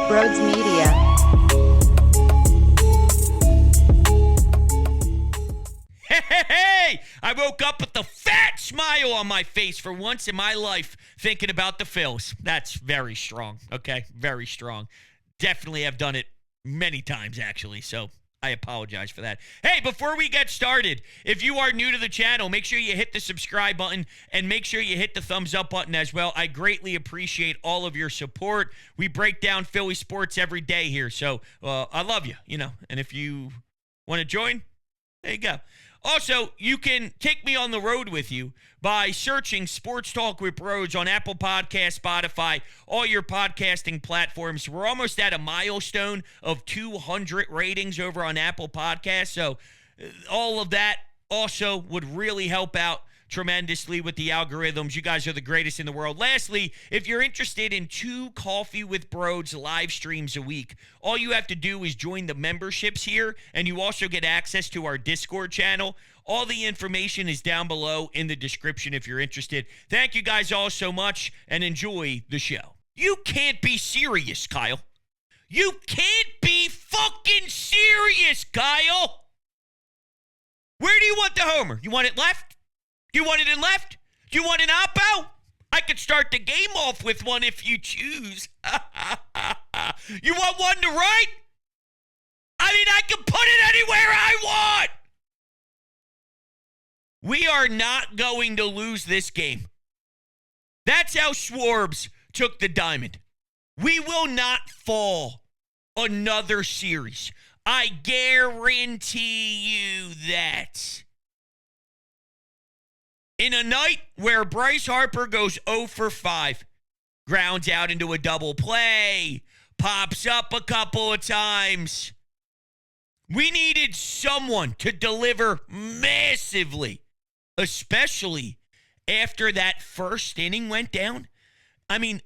Brodes Media. Hey! I woke up with a fat smile on my face for once in my life thinking about the Phils. That's very strong, okay? Very strong. Definitely have done it many times, actually, so I apologize for that. Hey, before we get started, if you are new to the channel, make sure you hit the subscribe button and make sure you hit the thumbs up button as well. I greatly appreciate all of your support. We break down Philly sports every day here, so I love you, and if you want to join, there you go. Also, you can take me on the road with you by searching Sports Talk with Brodes on Apple Podcasts, Spotify, all your podcasting platforms. We're almost at a milestone of 200 ratings over on Apple Podcasts, so all of that also would really help out tremendously with the algorithms. You guys are the greatest in the world. Lastly, if you're interested in 2 Coffee with Brodes live streams a week, all you have to do is join the memberships here, and you also get access to our Discord channel. All the information is down below in the description if you're interested. Thank you guys all so much, and enjoy the show. You can't be serious, Kyle. You can't be fucking serious, Kyle. Where do you want the homer? You want it left? You want it in left? You want an oppo? I could start the game off with one if you choose. You want one to right? I mean, I can put it anywhere I want. We are not going to lose this game. That's how Schwarbs took the diamond. We will not fall another series. I guarantee you that. In a night where Bryce Harper goes 0 for 5, grounds out into a double play, pops up a couple of times, we needed someone to deliver massively, especially after that first inning went down. I mean,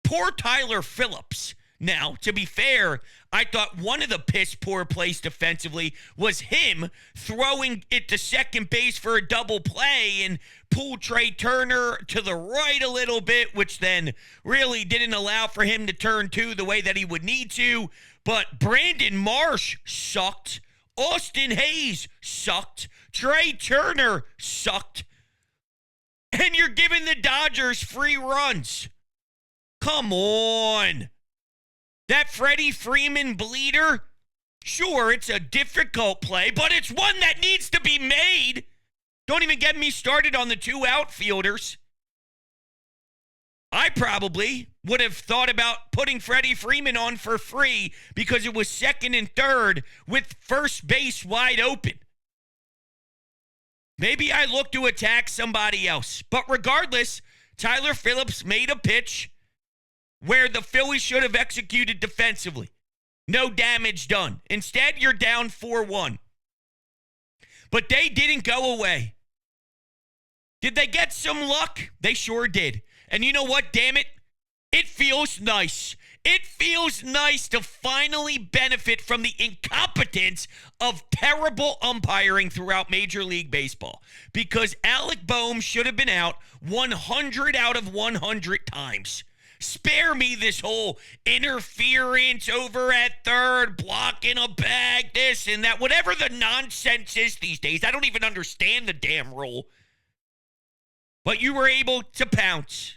poor Tyler Phillips. Now, to be fair, I thought one of the piss poor plays defensively was him throwing it to second base for a double play and pull Trey Turner to the right a little bit, which then really didn't allow for him to turn to the way that he would need to. But Brandon Marsh sucked. Austin Hayes sucked. Trey Turner sucked. And you're giving the Dodgers free runs. Come on. That Freddie Freeman bleeder, sure, it's a difficult play, but it's one that needs to be made. Don't even get me started on the 2 outfielders. I probably would have thought about putting Freddie Freeman on for free because it was second and third with first base wide open. Maybe I look to attack somebody else. But regardless, Tyler Phillips made a pitch where the Phillies should have executed defensively. No damage done. Instead, you're down 4-1. But they didn't go away. Did they get some luck? They sure did. And you know what, damn it? It feels nice. It feels nice to finally benefit from the incompetence of terrible umpiring throughout Major League Baseball. Because Alec Boehm should have been out 100 out of 100 times. Spare me this whole interference over at third, blocking a bag, this and that, whatever the nonsense is these days. I don't even understand the damn rule. But you were able to pounce.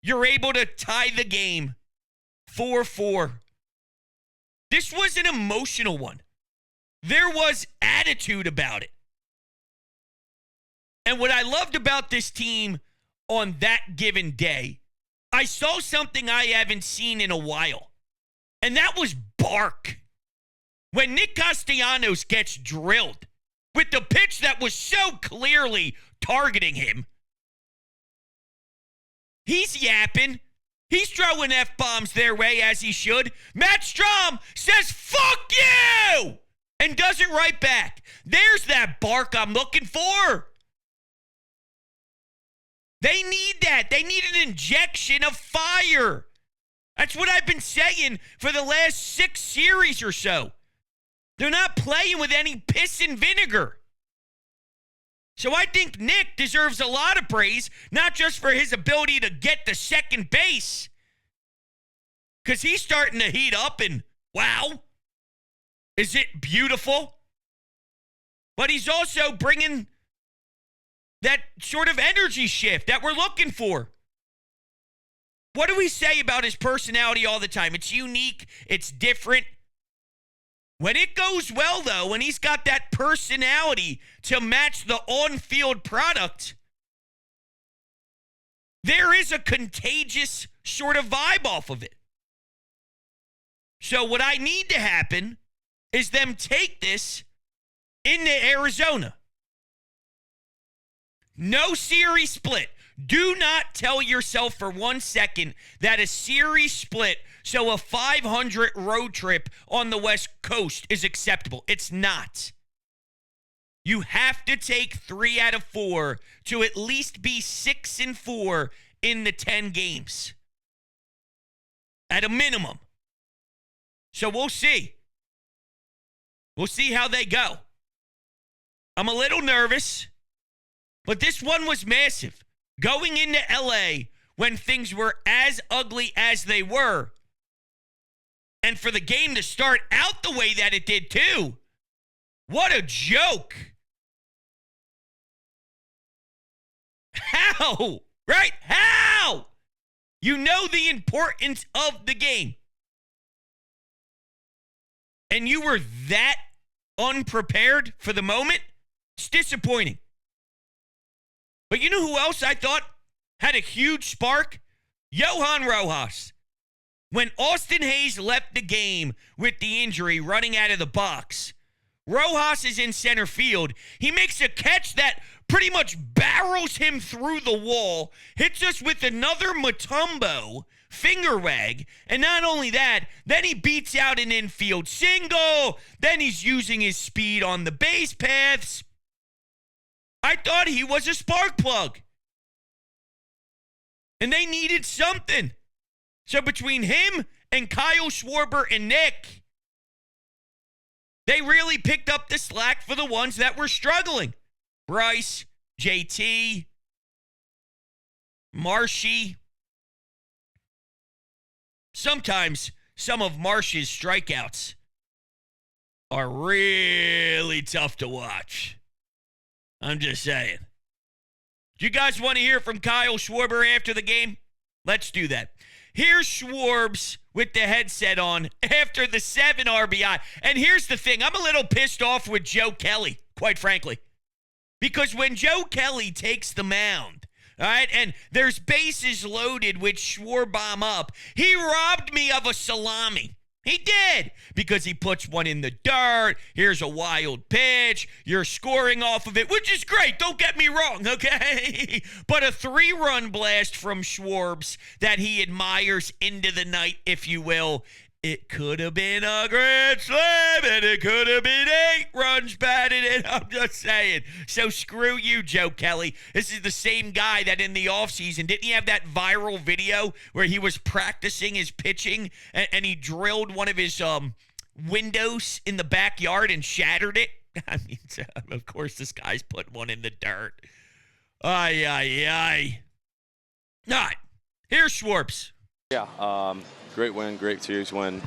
You're able to tie the game 4-4. This was an emotional one. There was attitude about it. And what I loved about this team on that given day, I saw something I haven't seen in a while, and that was bark. When Nick Castellanos gets drilled with the pitch that was so clearly targeting him, he's yapping. He's throwing F-bombs their way as he should. Matt Strom says, "Fuck you!" and doesn't write back. There's that bark I'm looking for. They need that. They need an injection of fire. That's what I've been saying for the last 6 series or so. They're not playing with any piss and vinegar. So I think Nick deserves a lot of praise, not just for his ability to get to second base. Because he's starting to heat up and, wow, is it beautiful? But he's also bringing that sort of energy shift that we're looking for. What do we say about his personality all the time? It's unique. It's different. When it goes well, though, when he's got that personality to match the on-field product, there is a contagious sort of vibe off of it. So what I need to happen is them take this into Arizona. No series split. Do not tell yourself for 1 second that a series split, so a 500 road trip on the West Coast is acceptable. It's not. You have to take 3 out of 4 to at least be 6-4 in the 10 games. At a minimum. So we'll see. We'll see how they go. I'm a little nervous, but this one was massive. Going into LA when things were as ugly as they were, and for the game to start out the way that it did too. What a joke. How? Right? How? You know the importance of the game. And you were that unprepared for the moment? It's disappointing. But you know who else I thought had a huge spark? Johan Rojas. When Austin Hayes left the game with the injury running out of the box, Rojas is in center field. He makes a catch that pretty much barrels him through the wall, hits us with another Mutombo finger wag, and not only that, then he beats out an infield single, then he's using his speed on the base paths. I thought he was a spark plug. And they needed something. So between him and Kyle Schwarber and Nick, they really picked up the slack for the ones that were struggling. Bryce, JT, Marshy. Sometimes some of Marsh's strikeouts are really tough to watch. I'm just saying. Do you guys want to hear from Kyle Schwarber after the game? Let's do that. Here's Schwarbs with the headset on after the 7 RBI. And here's the thing. I'm a little pissed off with Joe Kelly, quite frankly. Because when Joe Kelly takes the mound, all right, and there's bases loaded with Schwarbomb up, he robbed me of a salami. He did, because he puts one in the dirt. Here's a wild pitch. You're scoring off of it, which is great. Don't get me wrong, okay? But a 3-run blast from Schwarbs that he admires into the night, if you will. It could have been a grand slam, and it could have been 8 runs batted in. I'm just saying. So screw you, Joe Kelly. This is the same guy that in the offseason, didn't he have that viral video where he was practicing his pitching, and he drilled one of his windows in the backyard and shattered it? I mean, of course, this guy's put one in the dirt. Ay, ay, ay. All right, here's Schwartz. Yeah, great win, great series win.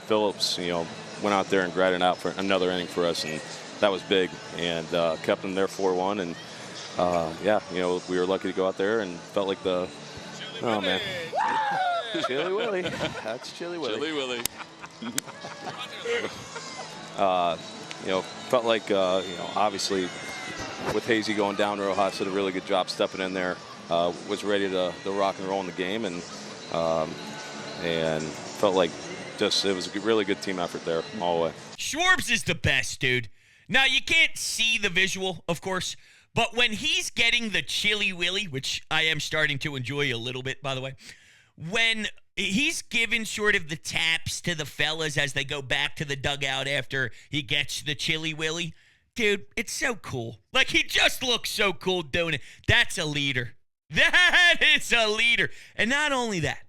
Phillips, went out there and grinded out for another inning for us, and that was big, and kept them there 4-1. And we were lucky to go out there and felt like the man, Chili Willy. That's Chili Willy. Chili Willy. Felt like obviously with Hazy going down, Rojas did a really good job stepping in there. Was ready to rock and roll in the game, and felt like it was a really good team effort there all the way. Schwarbs is the best, dude. Now, you can't see the visual, of course, but when he's getting the Chili Willy, which I am starting to enjoy a little bit, by the way, when he's giving sort of the taps to the fellas as they go back to the dugout after he gets the Chili Willy, dude, it's so cool. Like, he just looks so cool doing it. That's a leader. That is a leader. And not only that,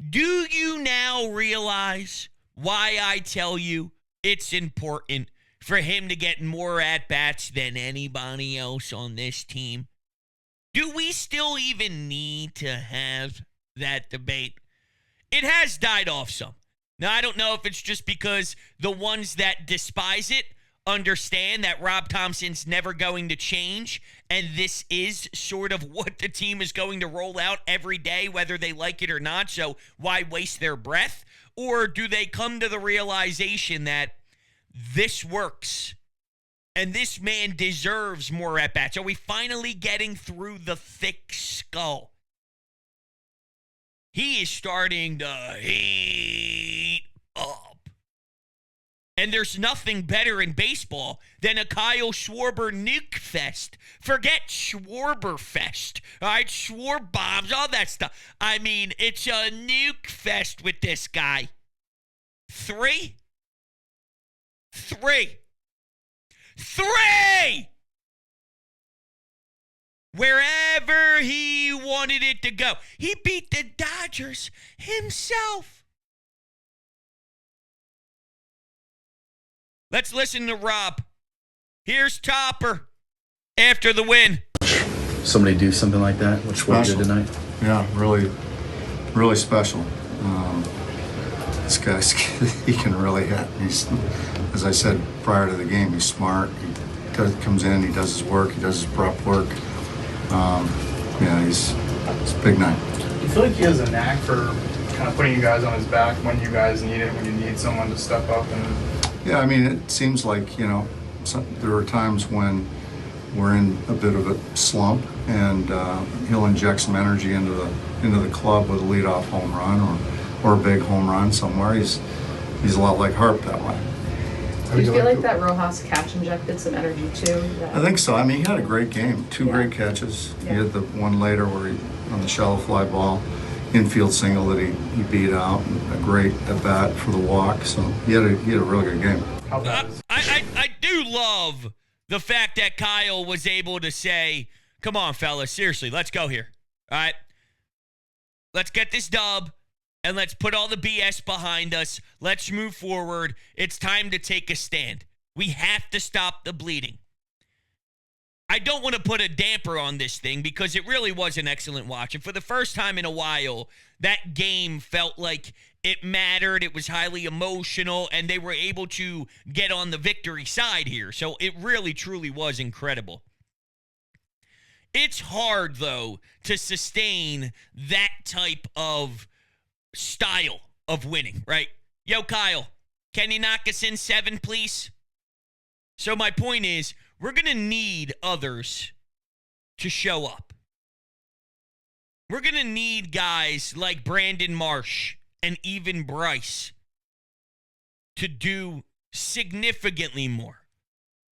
do you now realize why I tell you it's important for him to get more at-bats than anybody else on this team? Do we still even need to have that debate? It has died off some. Now, I don't know if it's just because the ones that despise it understand that Rob Thompson's never going to change, and this is sort of what the team is going to roll out every day, whether they like it or not, so why waste their breath? Or do they come to the realization that this works, and this man deserves more at-bats? Are we finally getting through the thick skull? He is starting to heat up. And there's nothing better in baseball than a Kyle Schwarber nuke fest. Forget Schwarber fest. All right, Schwarber bombs, all that stuff. I mean, it's a nuke fest with this guy. Three. Wherever he wanted it to go. He beat the Dodgers himself. Let's listen to Rob. Here's Topper after the win. Somebody do something like that, which Schwarber did tonight. Yeah, really, really special. This guy, he can really hit. He's, as I said prior to the game, he's smart. He comes in, he does his work, he does his prep work. Yeah, it's a big night. Do you feel like he has a knack for kind of putting you guys on his back when you guys need it, when you need someone to step up? Yeah, I mean, it seems like, there are times when we're in a bit of a slump, and he'll inject some energy into the club with a leadoff home run or a big home run somewhere. He's a lot like Harp that way. Do you feel like that Rojas catch injected some energy too? I think so. I mean, he had a great game. Two great catches. Yeah. He had the one later where on the shallow fly ball, infield single that he beat out, and a great at bat for the walk. So he had a really good game. I do love the fact that Kyle was able to say, "Come on, fellas, seriously, let's go here. All right, let's get this dub." And let's put all the BS behind us. Let's move forward. It's time to take a stand. We have to stop the bleeding. I don't want to put a damper on this thing because it really was an excellent watch. And for the first time in a while, that game felt like it mattered. It was highly emotional, and they were able to get on the victory side here. So it really, truly was incredible. It's hard, though, to sustain that type of style of winning, right? Yo, Kyle, can you knock us in 7, please? So my point is, we're going to need others to show up. We're going to need guys like Brandon Marsh and even Bryce to do significantly more.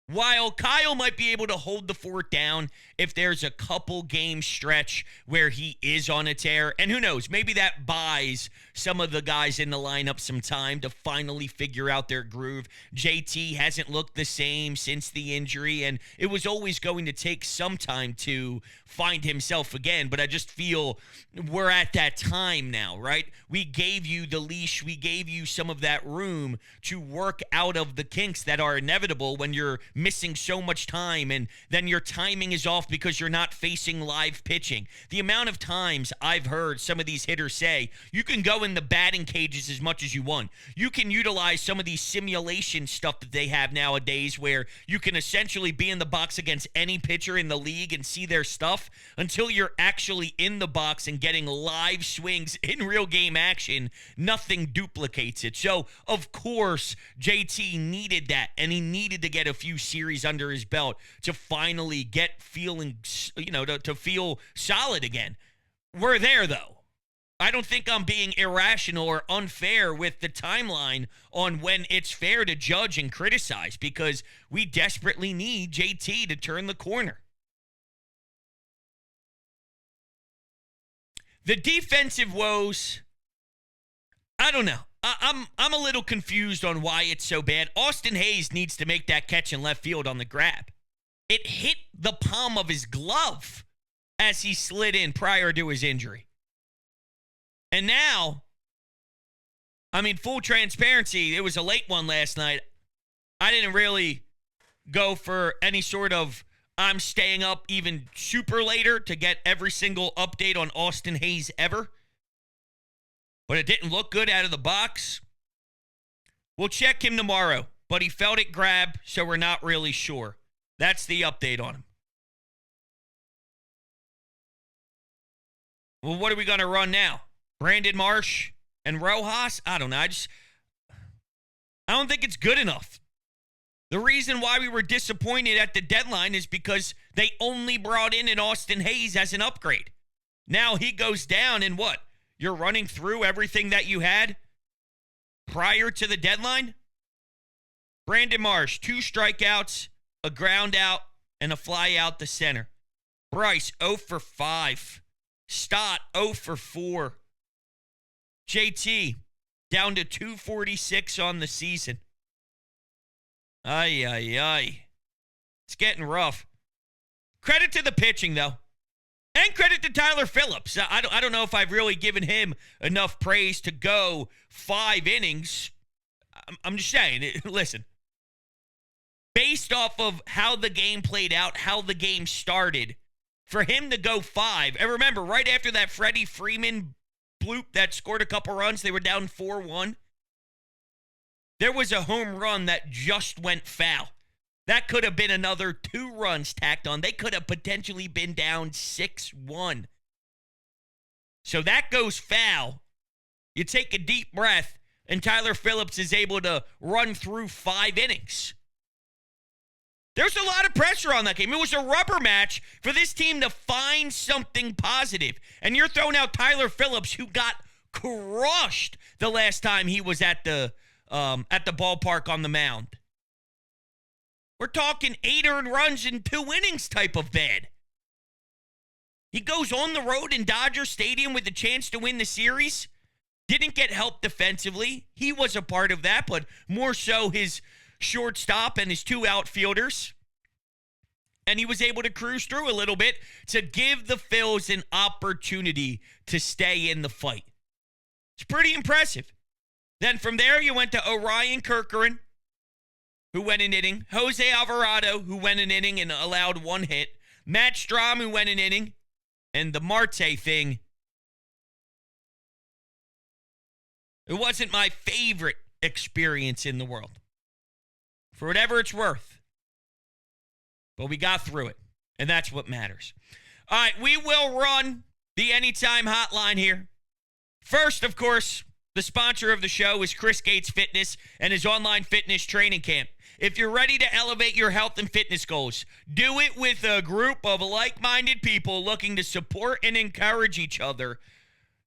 While Kyle might be able to hold the fort down if there's a couple game stretch where he is on a tear, and who knows, maybe that buys some of the guys in the lineup some time to finally figure out their groove. JT hasn't looked the same since the injury, and it was always going to take some time to find himself again, but I just feel we're at that time now, right? We gave you the leash, we gave you some of that room to work out of the kinks that are inevitable when you're missing so much time, and then your timing is off because you're not facing live pitching. The amount of times I've heard some of these hitters say, you can go in the batting cages as much as you want. You can utilize some of these simulation stuff that they have nowadays where you can essentially be in the box against any pitcher in the league and see their stuff until you're actually in the box and getting live swings in real game action. Nothing duplicates it. So, of course, JT needed that, and he needed to get a few series under his belt to finally get feeling, to feel solid again. We're there, though. I don't think I'm being irrational or unfair with the timeline on when it's fair to judge and criticize because we desperately need JT to turn the corner. The defensive woes, I don't know. I'm a little confused on why it's so bad. Austin Hayes needs to make that catch in left field on the grab. It hit the palm of his glove as he slid in prior to his injury. And now, I mean, full transparency, it was a late one last night. I didn't really go for any sort of I'm staying up even super later to get every single update on Austin Hayes ever. but it didn't look good out of the box. We'll check him tomorrow, but he felt it grab, so we're not really sure. That's the update on him. Well, what are we going to run now? Brandon Marsh and Rojas? I don't know. I don't think it's good enough. The reason why we were disappointed at the deadline is because they only brought in an Austin Hayes as an upgrade. Now he goes down, and what? You're running through everything that you had prior to the deadline? Brandon Marsh, 2 strikeouts, a ground out, and a fly out the center. Bryce, 0 for 5. Stott, 0 for 4. JT, down to 246 on the season. Ay, ay, ay. It's getting rough. Credit to the pitching, though. And credit to Tyler Phillips. I don't know if I've really given him enough praise to go 5 innings. I'm just saying, listen. Based off of how the game played out, how the game started, for him to go 5, and remember, right after that Freddie Freeman bloop that scored a couple runs, they were down 4-1. There was a home run that just went foul. That could have been another 2 runs tacked on. They could have potentially been down 6-1. So that goes foul. You take a deep breath, and Tyler Phillips is able to run through 5 innings. There's a lot of pressure on that game. It was a rubber match for this team to find something positive. And you're throwing out Tyler Phillips, who got crushed the last time he was at the ballpark on the mound. We're talking 8 earned runs in 2 innings type of bad. He goes on the road in Dodger Stadium with a chance to win the series. Didn't get help defensively. He was a part of that, but more so his shortstop and his 2 outfielders. And he was able to cruise through a little bit to give the Phils an opportunity to stay in the fight. It's pretty impressive. Then from there, you went to Orion Kerkeren, who went an inning. Jose Alvarado, who went an inning and allowed 1 hit. Matt Strahm, who went an inning. And the Marte thing, it wasn't my favorite experience in the world, for whatever it's worth. But we got through it, and that's what matters. All right, we will run the Anytime Hotline here. First, of course, the sponsor of the show is Chris Gates Fitness and his online fitness training camp. If you're ready to elevate your health and fitness goals, do it with a group of like-minded people looking to support and encourage each other.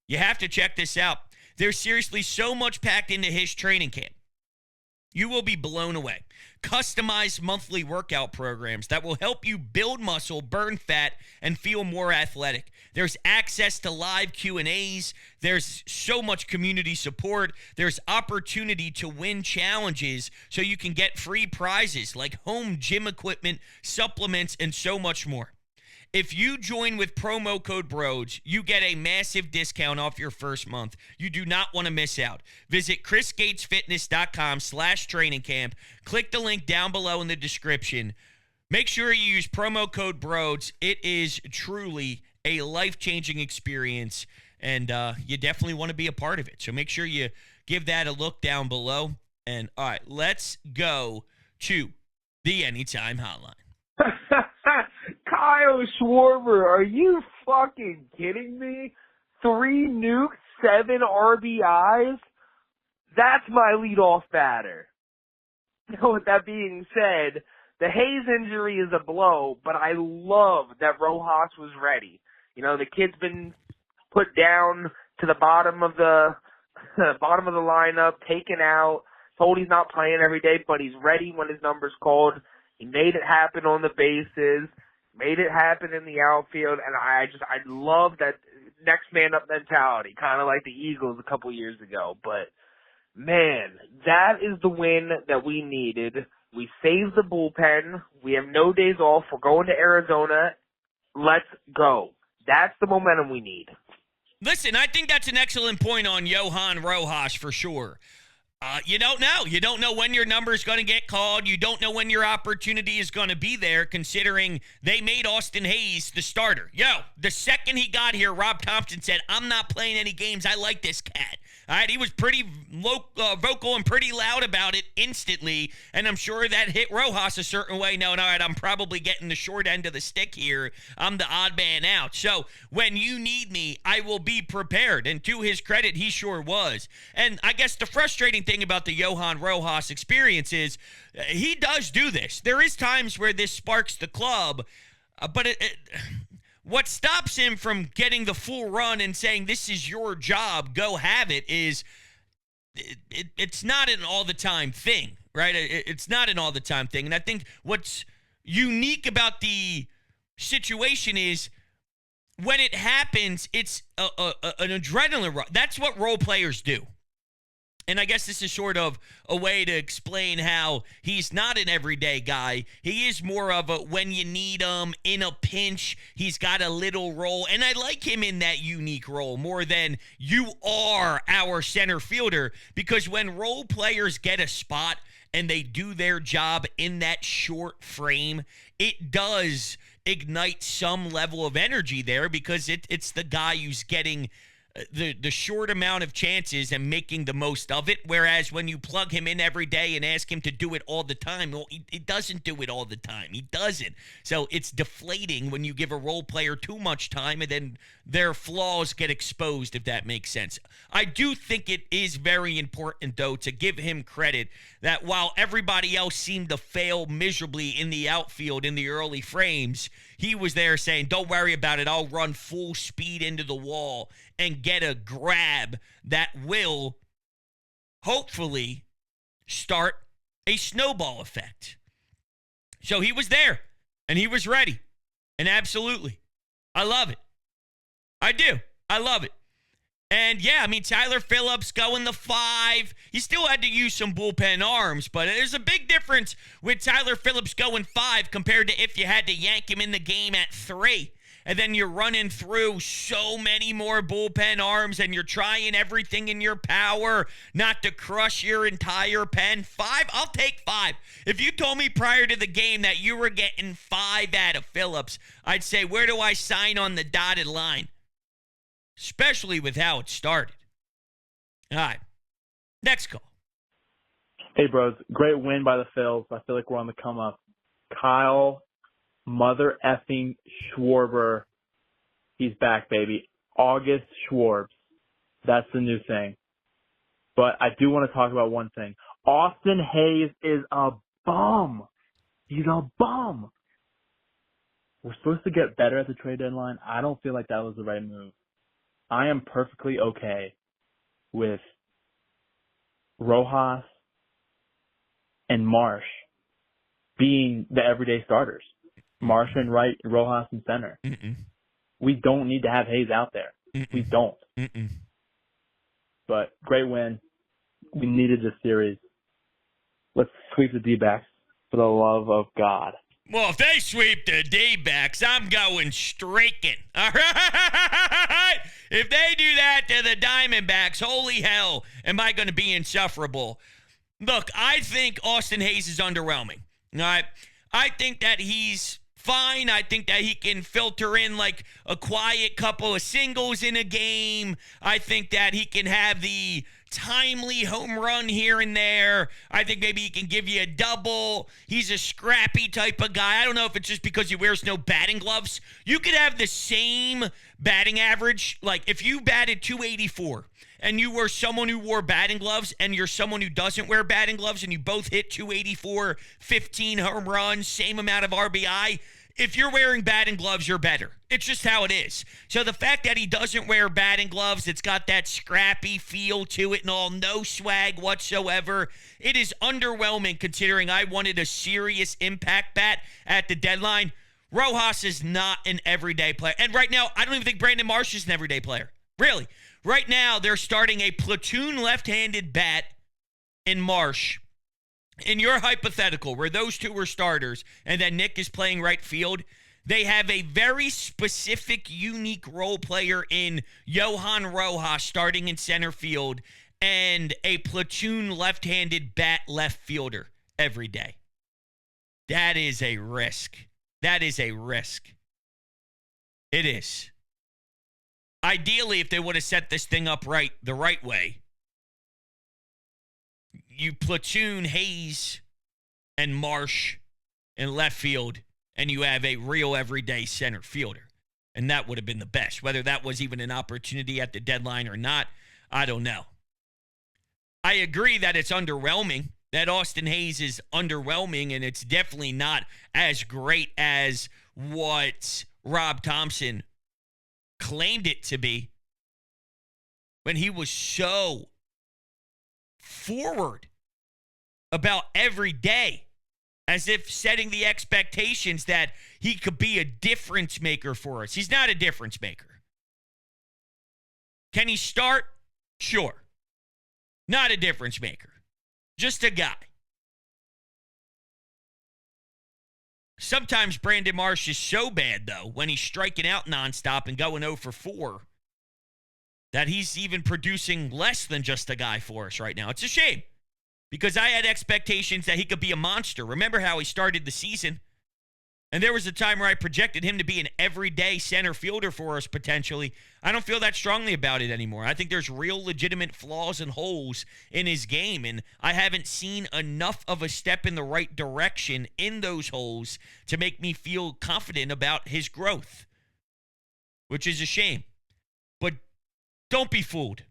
You have to check this out. There's seriously so much packed into his training camp. You will be blown away. Customized monthly workout programs that will help you build muscle, burn fat, and feel more athletic. There's access to live Q&As. There's so much community support. There's opportunity to win challenges so you can get free prizes like home gym equipment, supplements, and so much more. If you join with promo code Brodes, you get a massive discount off your first month. You do not want to miss out. Visit chrisgatesfitness.com/training camp. Click the link down below in the description. Make sure you use promo code Brodes. It is truly a life-changing experience, and you definitely want to be a part of it. So make sure you give that a look down below. And all right, let's go to the Anytime Hotline. Kyle Schwarber, are you fucking kidding me? 3 nukes, 7 RBIs? That's my leadoff batter. Now, with that being said, the Hayes injury is a blow, but I love that Rojas was ready. You know, the kid's been put down to the bottom of the lineup, taken out, told he's not playing every day, but he's ready when his number's called. He made it happen on the bases, made it happen in the outfield, and I love that next man up mentality, kind of like the Eagles a couple years ago. But, man, that is the win that we needed. We saved the bullpen. We have no days off. We're going to Arizona. Let's go. That's the momentum we need. Listen, I think that's an excellent point on Johan Rojas for sure. You don't know. You don't know when your number is going to get called. You don't know when your opportunity is going to be there, considering they made Austin Hayes the starter. The second he got here, Rob Thompson said, I'm not playing any games. I like this cat. All right, he was pretty vocal and pretty loud about it instantly, and I'm sure that hit Rojas a certain way, knowing, all right, I'm probably getting the short end of the stick here. I'm the odd man out. So when you need me, I will be prepared. And to his credit, he sure was. And I guess the frustrating thing about the Johan Rojas experience is he does do this. There is times where this sparks the club, but what stops him from getting the full run and saying, this is your job, go have it, is it's not an all-the-time thing, right? It's not an all-the-time thing. And I think what's unique about the situation is when it happens, it's an adrenaline rush. That's what role players do. And I guess this is sort of a way to explain how he's not an everyday guy. He is more of a when you need him, in a pinch, he's got a little role. And I like him in that unique role more than you are our center fielder, because when role players get a spot and they do their job in that short frame, it does ignite some level of energy there, because it's the guy who's getting the short amount of chances and making the most of it. Whereas when you plug him in every day and ask him to do it all the time, well, he doesn't do it all the time. He doesn't. So it's deflating when you give a role player too much time and then their flaws get exposed, if that makes sense. I do think it is very important, though, to give him credit that while everybody else seemed to fail miserably in the outfield in the early frames, he was there saying, don't worry about it. I'll run full speed into the wall and get a grab that will hopefully start a snowball effect. So he was there and he was ready. And absolutely, I love it. I do. I love it. And yeah, I mean, Tyler Phillips going the 5. He still had to use some bullpen arms, but there's a big difference with Tyler Phillips going 5 compared to if you had to yank him in the game at 3. And then you're running through so many more bullpen arms and you're trying everything in your power not to crush your entire pen. 5, I'll take 5. If you told me prior to the game that you were getting 5 out of Phillips, I'd say, where do I sign on the dotted line? Especially with how it started. All right, next call. Hey, bros. Great win by the Phils. I feel like we're on the come up. Kyle mother effing Schwarber. He's back, baby. August Schwarbs. That's the new thing. But I do want to talk about one thing. Austin Hayes is a bum. He's a bum. We're supposed to get better at the trade deadline. I don't feel like that was the right move. I am perfectly okay with Rojas and Marsh being the everyday starters. Marsh and right, Rojas and center. We don't need to have Hayes out there. We don't. But great win. We needed this series. Let's sweep the D-backs for the love of God. Well, if they sweep the D-backs, I'm going streaking. All right? If they do that to the Diamondbacks, holy hell, am I going to be insufferable. Look, I think Austin Hayes is underwhelming. All right? I think that he's fine. I think that he can filter in like a quiet couple of singles in a game. I think that he can have the timely home run here and there. I think maybe he can give you a double. He's a scrappy type of guy. I don't know if it's just because he wears no batting gloves. You could have the same batting average. Like if you batted 284 and you were someone who wore batting gloves and you're someone who doesn't wear batting gloves and you both hit 284, 15 home runs, same amount of RBI, if you're wearing batting gloves, you're better. It's just how it is. So the fact that he doesn't wear batting gloves, it's got that scrappy feel to it and all, no swag whatsoever. It is underwhelming considering I wanted a serious impact bat at the deadline. Rojas is not an everyday player. And right now, I don't even think Brandon Marsh is an everyday player. Really. Right now, they're starting a platoon left-handed bat in Marsh. In your hypothetical, where those two were starters, and then Nick is playing right field, they have a very specific, unique role player in Johan Rojas starting in center field and a platoon left-handed bat left fielder every day. That is a risk. That is a risk. It is. Ideally, if they would have set this thing up right, the right way, you platoon Hayes and Marsh in left field, and you have a real everyday center fielder. And that would have been the best. Whether that was even an opportunity at the deadline or not, I don't know. I agree that it's underwhelming, that Austin Hayes is underwhelming, and it's definitely not as great as what Rob Thompson claimed it to be when he was so forward about every day, as if setting the expectations that he could be a difference maker for us. He's not a difference maker. Can he start? Sure. Not a difference maker. Just a guy. Sometimes Brandon Marsh is so bad, though, when he's striking out nonstop and going 0 for 4, that he's even producing less than just a guy for us right now. It's a shame, because I had expectations that he could be a monster. Remember how he started the season? And there was a time where I projected him to be an everyday center fielder for us potentially. I don't feel that strongly about it anymore. I think there's real legitimate flaws and holes in his game, and I haven't seen enough of a step in the right direction in those holes to make me feel confident about his growth, which is a shame. But don't be fooled.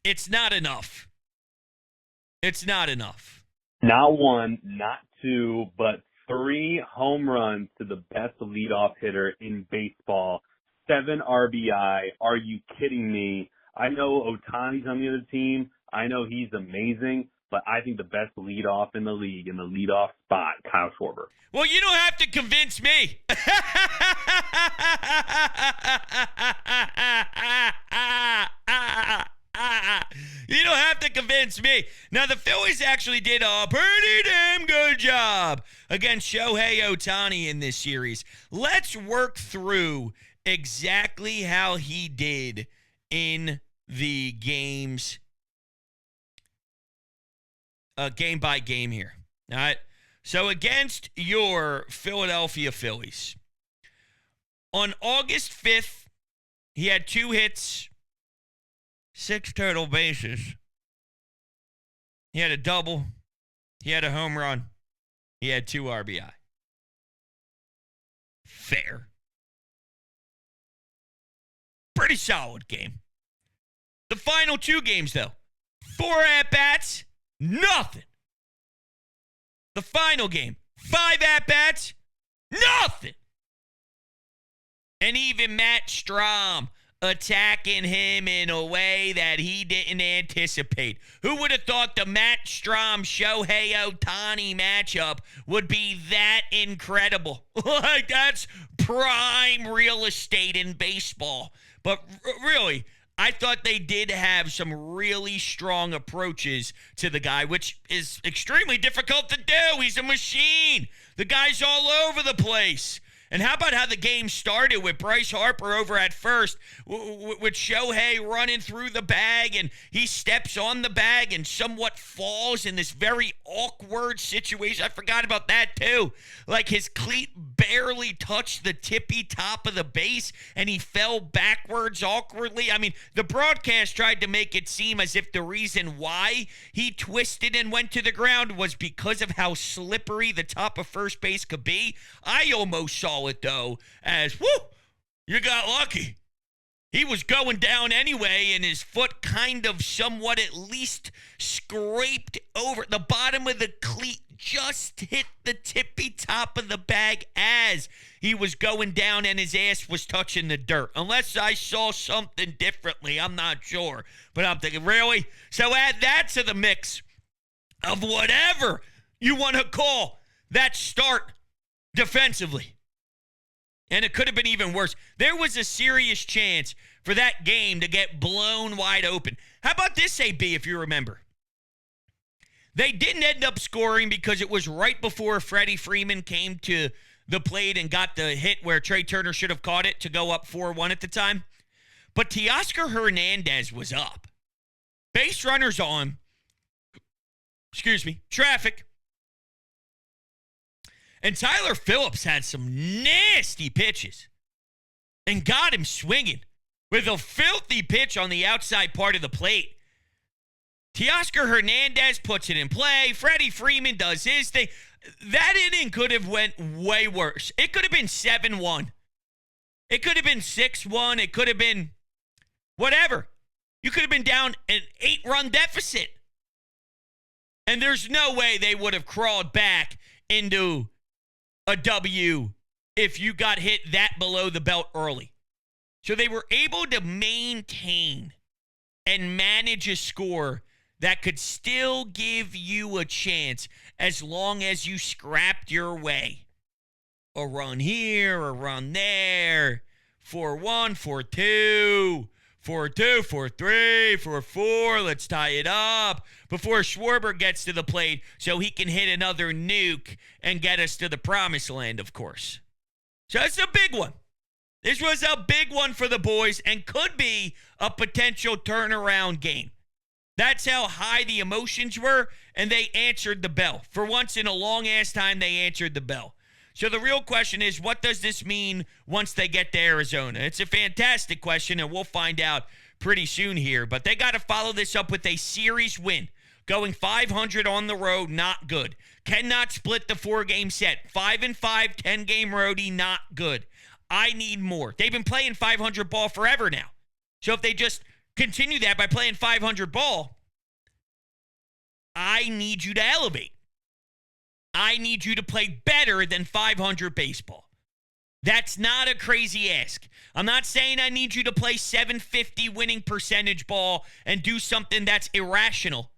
It's not enough. It's not enough. Not one, not two, but 3 home runs to the best leadoff hitter in baseball. 7 RBI. Are you kidding me? I know Ohtani's on the other team. I know he's amazing, but I think the best leadoff in the league, in the leadoff spot, Kyle Schwarber. Well, you don't have to convince me. You don't have to convince me. Now, the Phillies actually did a pretty damn good job against Shohei Ohtani in this series. Let's work through exactly how he did in the games, game by game here. All right. So against your Philadelphia Phillies, on August 5th, he had 2 hits, 6 total bases. He had a double. He had a home run. He had 2 RBI. Fair. Pretty solid game. The final 2 games, though. 4 at-bats, nothing. The final game, 5 at-bats, nothing. And even Matt Strahm attacking him in a way that he didn't anticipate. Who would have thought the Matt Strahm-Shohei Ohtani matchup would be that incredible? Like, that's prime real estate in baseball. But really, I thought they did have some really strong approaches to the guy, which is extremely difficult to do. He's a machine. The guy's all over the place. And how about how the game started with Bryce Harper over at first, with Shohei running through the bag, and he steps on the bag and somewhat falls in this very awkward situation. I forgot about that too. Like, his cleat barely touched the tippy top of the base, and he fell backwards awkwardly. I mean, the broadcast tried to make it seem as if the reason why he twisted and went to the ground was because of how slippery the top of first base could be. I almost saw it, though, as, whoo, you got lucky. He was going down anyway, and his foot kind of somewhat at least scraped over. The bottom of the cleat just hit the tippy top of the bag as he was going down, and his ass was touching the dirt. Unless I saw something differently, I'm not sure. But I'm thinking, really? So add that to the mix of whatever you want to call that start defensively. And it could have been even worse. There was a serious chance for that game to get blown wide open. How about this, AB, if you remember? They didn't end up scoring because it was right before Freddie Freeman came to the plate and got the hit where Trey Turner should have caught it to go up 4-1 at the time. But Teoscar Hernandez was up. Base runners on. Traffic. And Tyler Phillips had some nasty pitches and got him swinging with a filthy pitch on the outside part of the plate. Teoscar Hernandez puts it in play. Freddie Freeman does his thing. That inning could have went way worse. It could have been 7-1. It could have been 6-1. It could have been whatever. You could have been down an 8-run deficit. And there's no way they would have crawled back into a W if you got hit that below the belt early. So they were able to maintain and manage a score that could still give you a chance as long as you scrapped your way. A run here, a run there, 4-1, 4-2, 4-2, 4-3, 4-4, let's tie it up before Schwarber gets to the plate so he can hit another nuke and get us to the promised land, of course. So it's a big one. This was a big one for the boys and could be a potential turnaround game. That's how high the emotions were, and they answered the bell. For once in a long-ass time, they answered the bell. So the real question is, what does this mean once they get to Arizona? It's a fantastic question, and we'll find out pretty soon here. But they got to follow this up with a series win. Going 500 on the road, not good. Cannot split the 4-game set. 5-5, 10-game roadie, not good. I need more. They've been playing 500 ball forever now. So if they just continue that by playing 500 ball, I need you to elevate. I need you to play better than 500 baseball. That's not a crazy ask. I'm not saying I need you to play 750 winning percentage ball and do something that's irrational.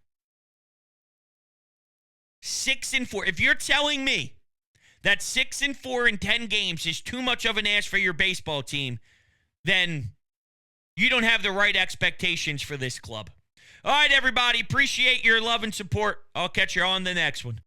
6-4. If you're telling me that 6-4 in 10 games is too much of an ask for your baseball team, then you don't have the right expectations for this club. All right, everybody. Appreciate your love and support. I'll catch you on the next one.